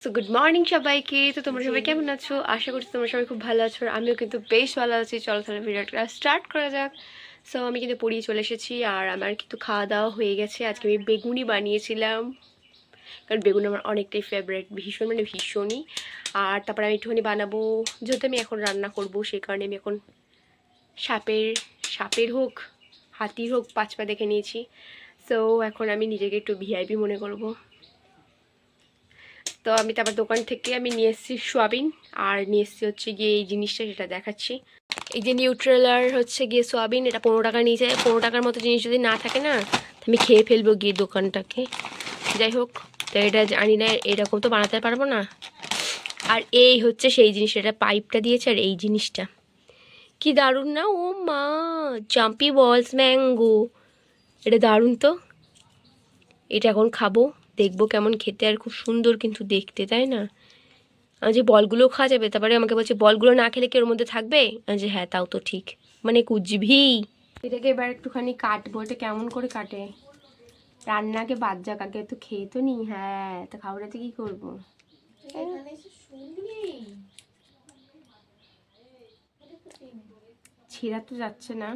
So good morning সবাইকে। তো তোমরা সবাই কেমন আছো? আশা করছি তোমরা সবাই খুব ভালো আছো, আর আমিও কিন্তু বেশ ভালো আছি। চলো তাহলে ভিডিওটা স্টার্ট করা যাক। সো আমি কিন্তু পড়িয়ে চলে এসেছি, আর আমার কিন্তু খাওয়া দাওয়া হয়ে গেছে। আজকে আমি বেগুনি বানিয়েছিলাম, কারণ বেগুন আমার অনেকটাই ফেভারিট, ভীষণ মানে ভীষণই। আর তারপর আমি একটুখানি বানাবো, যেহেতু আমি এখন রান্না করব সেই কারণে আমি এখন সাপের সাপের হোক হাতির হোক 5 পা দেখে নিয়েছি। সো এখন আমি নিজেকে একটু ভিআইপি মনে করব। তো আমি তারপর দোকান থেকে আমি নিয়ে এসেছি সোয়াবিন, আর নিয়ে এসেছি হচ্ছে গিয়ে এই জিনিসটা, যেটা দেখাচ্ছি। এই যে নিউট্রেলার হচ্ছে গিয়ে সোয়াবিন, এটা 15 টাকা নিয়েছে। 15 টাকার মতো জিনিস যদি না থাকে না, তো আমি খেয়ে ফেলবো গিয়ে দোকানটাকে। যাই হোক, তো এটা জানি না, এরকম তো বানাতে পারবো না। আর এই হচ্ছে সেই জিনিস, এটা পাইপটা দিয়েছে, আর এই জিনিসটা কি দারুণ না! ও মা, জাম্পি বলস ম্যাঙ্গো, এটা দারুণ তো। এটা এখন খাবো, দেখবো কেমন খেতে, আর খুব সুন্দর কিন্তু দেখতে, তাই না? আমি যে বলগুলো খাওয়া যাবে, তারপরে আমাকে বলছে বলগুলো না খেলে কি ওর মধ্যে থাকবে? আমি যে হ্যাঁ, তাও তো ঠিক, মানে কুচবি। এটাকে এবার একটুখানি কাটবো। এটা কেমন করে কাটে? রান্নাকে বাদ যাক, আগে তো খেয়ে তো নি। হ্যাঁ, তো খাওয়াতে কি করবো? ছেঁড়া তো যাচ্ছে না,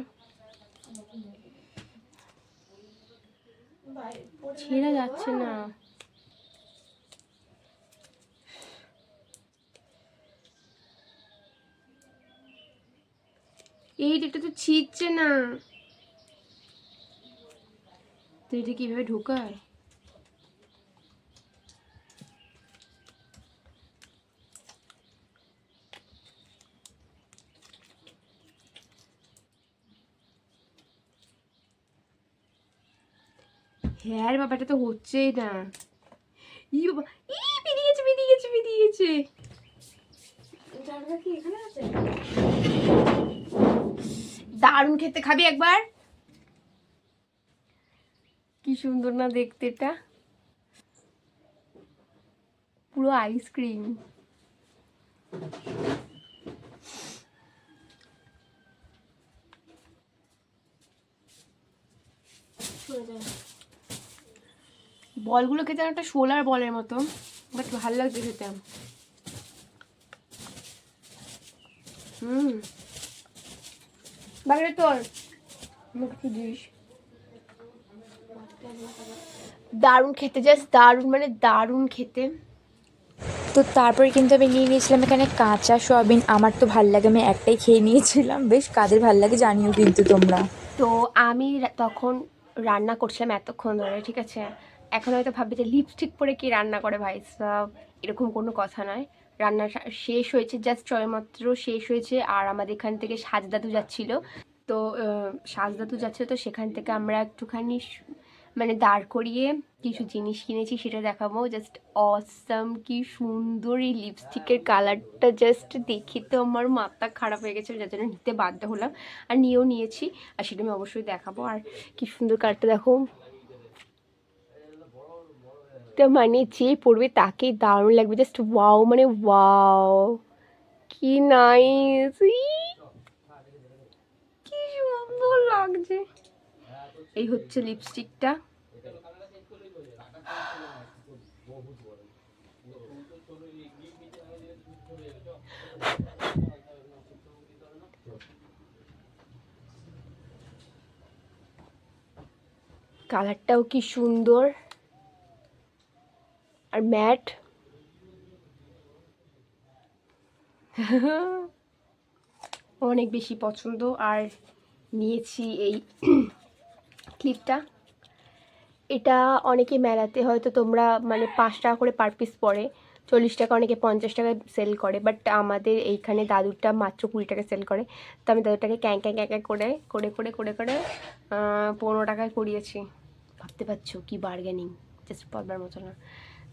ছেঁড়া যাচ্ছে না। এই দিকটা তো ছিঁড়ছে না, তো এটা কিভাবে ঢোকায়? হ্যাঁ রে বাবা, এটা তো হচ্ছেই না। ই বাবা, ই বেরিয়ে গেছে, বেরিয়ে গেছে, বেরিয়ে গেছে। কি এখানে আছে? দারুণ খেতে, খাবি একবার? কি সুন্দর না দেখতে, এটা পুরো আইসক্রিম। বলগুলো খেতে একটা সোলার বলের মতো, বাট ভালো লাগছে খেতে। বাকিটা তোর, আমাকে একটু দিস। দারুণ খেতে, জাস্ট দারুণ, মানে দারুণ খেতে। তো তারপরে কিন্তু আমি নিয়ে নিয়েছিলাম এখানে কাঁচা সয়াবিন। আমার তো ভাল লাগে, আমি একটাই খেয়ে নিয়েছিলাম। বেশ কাদের ভাল লাগে জানিও কিন্তু তোমরা। তো আমি তখন রান্না করছিলাম এতক্ষণ ধরে, ঠিক আছে? এখন হয়তো ভাববে যে লিপস্টিক পরে কি রান্না করে ভাই সাব, এরকম কোনো কথা নয়। রান্না শেষ হয়েছে, জাস্ট সবেমাত্র শেষ হয়েছে। আর আমাদের এখান থেকে সাজদাদু যাচ্ছিল, তো সাজদাদু যাচ্ছিল, তো সেখান থেকে আমরা একটুখানি মানে দাঁড় করিয়ে কিছু জিনিস কিনেছি, সেটা দেখাবো। জাস্ট অসাম, কি সুন্দর এই লিপস্টিকের কালারটা, জাস্ট দেখে তো আমার মাথা খারাপ হয়ে গেছে, যার জন্য নিতে বাধ্য হলাম, আর নিয়েও নিয়েছি। আর সেটা আমি অবশ্যই দেখাবো। আর কি সুন্দর কালারটা দেখো, তো মানে যে পড়বে তাকেই দারুণ লাগবে, জাস্ট ওয়াও, মানে ওয়াও, কি নাইস, কি সুন্দর লাগছে। এই হচ্ছে লিপস্টিকটা। কালারটাও কি সুন্দর, আর ম্যাট। অনেক বেশি পছন্দ। আর নিয়েছি এই ক্লিপটা। এটা অনেকে মেলাতে হয়তো তোমরা মানে 5 টাকা করে পার পিস পড়ে, 40 টাকা, অনেকে 50 টাকায় সেল করে, বাট আমাদের এইখানে দাদুরটা মাত্র 20 টাকা সেল করে। তো আমি দাদুরটাকে ক্যাঁ ক্যাঁ ক্যাঁ ক্যাঁ করে করে করে করে করে 15 টাকায় করিয়েছি। ভাবতে পারছো কি বার্গেনিং, জাস্ট বলবার মতো না।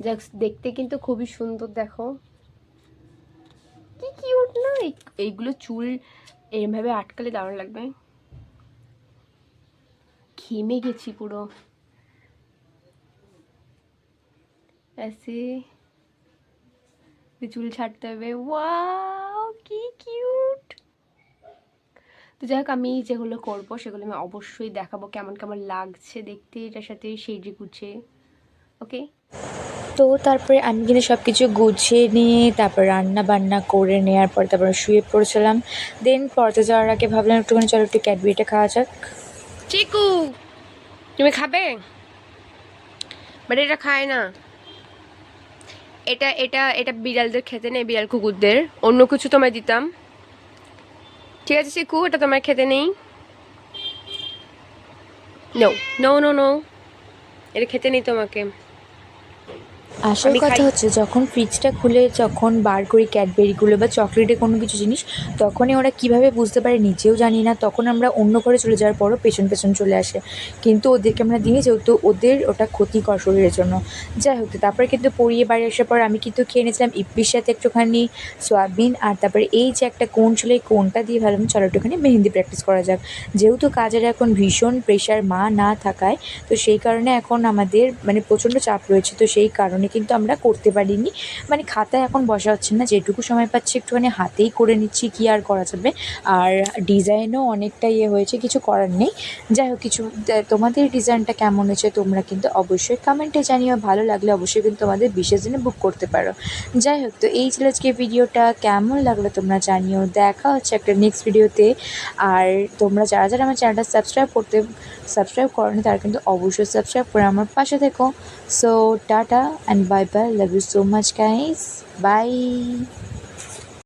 জাস্ট দেখতে কিন্তু খুবই সুন্দর, দেখো কি কিউট না। এইগুলো চুল এরমভাবে আটকালে দারুণ লাগবে। ঘেমে গেছি পুরো, ऐसे চুল ছাড়তে হবে। ওয়াও, কি কিউট। তো যাই হোক, আমি যেগুলো করবো সেগুলো আমি অবশ্যই দেখাবো কেমন কেমন লাগছে দেখতে এটার সাথে সেজে গুছে। ওকে। তো তারপরে আমি কিন্তু সব কিছু গুছিয়ে নিয়ে তারপর রান্না বান্না করে নেওয়ার পর তারপর শুয়ে পড়েছিলাম। দেন পড়তে যাওয়ার আগে ভাবলাম একটুখানি চলো একটু ক্যাডবেরিটা খাওয়া যাক। চিকু তুমি খাবে? বাট এটা খায় না। এটা এটা এটা বিড়ালদের খেতে নেই, বিড়াল কুকুরদের। অন্য কিছু তোমায় দিতাম। ঠিক আছে চিকু, এটা তোমার খেতে নেই। নো নো নো নো, এটা খেতে নেই তোমাকে। আসল আমি কথা খাই। হচ্ছে যখন ফ্রিজটা খুলে যখন বার করি ক্যাডবেরিগুলো বা চকলেটে কোনো কিছু জিনিস, তখনই ওরা কীভাবে বুঝতে পারে নিজেও জানি না। তখন আমরা অন্য ঘরে চলে যাওয়ার পরও পেছন পেছন চলে আসে, কিন্তু ওদেরকে আমরা দিই যেহেতু ওদের ওটা ক্ষতিকর শরীরের জন্য। যাই হোক, তারপরে কিন্তু পরিয়ে বাড়ি আসার পর আমি কিন্তু খেয়ে নিয়েছিলাম ইপ্পির সাথে একটুখানি সয়াবিন, আর তারপরে এই যে একটা কোণ ছিল এই কোণটা দিয়ে ভাবলাম চলো একটুখানি মেহেন্দি প্র্যাকটিস করা যাক। যেহেতু কাজের এখন ভীষণ প্রেশার মা না থাকায়, তো সেই কারণে এখন আমাদের মানে প্রচণ্ড চাপ রয়েছে, তো সেই কারণে কিন্তু আমরা করতে পারিনি। মানে খাতায় এখন বসা হচ্ছে না, যেটুকু সময় পাচ্ছি একটুখানি হাতেই করে নিচ্ছি, কী আর করা যাবে। আর ডিজাইনও অনেকটা ইয়ে হয়েছে, কিছু করার নেই। যাই হোক, কিছু তোমাদের ডিজাইনটা কেমন হয়েছে তোমরা কিন্তু অবশ্যই কমেন্টে জানিও। ভালো লাগলে অবশ্যই কিন্তু তোমাদের বিশেষ দিনে বুক করতে পারো। যাই হোক, তো এই ছিল আজকে ভিডিওটা, কেমন লাগলো তোমরা জানিও। দেখা হচ্ছে একটা নেক্সট ভিডিওতে। আর তোমরা যারা যারা আমার চ্যানেলটা সাবস্ক্রাইব করোনি তারা কিন্তু অবশ্যই সাবস্ক্রাইব করে আমার পাশে থেকো। So ta-ta and bye bye, love you so much guys, by.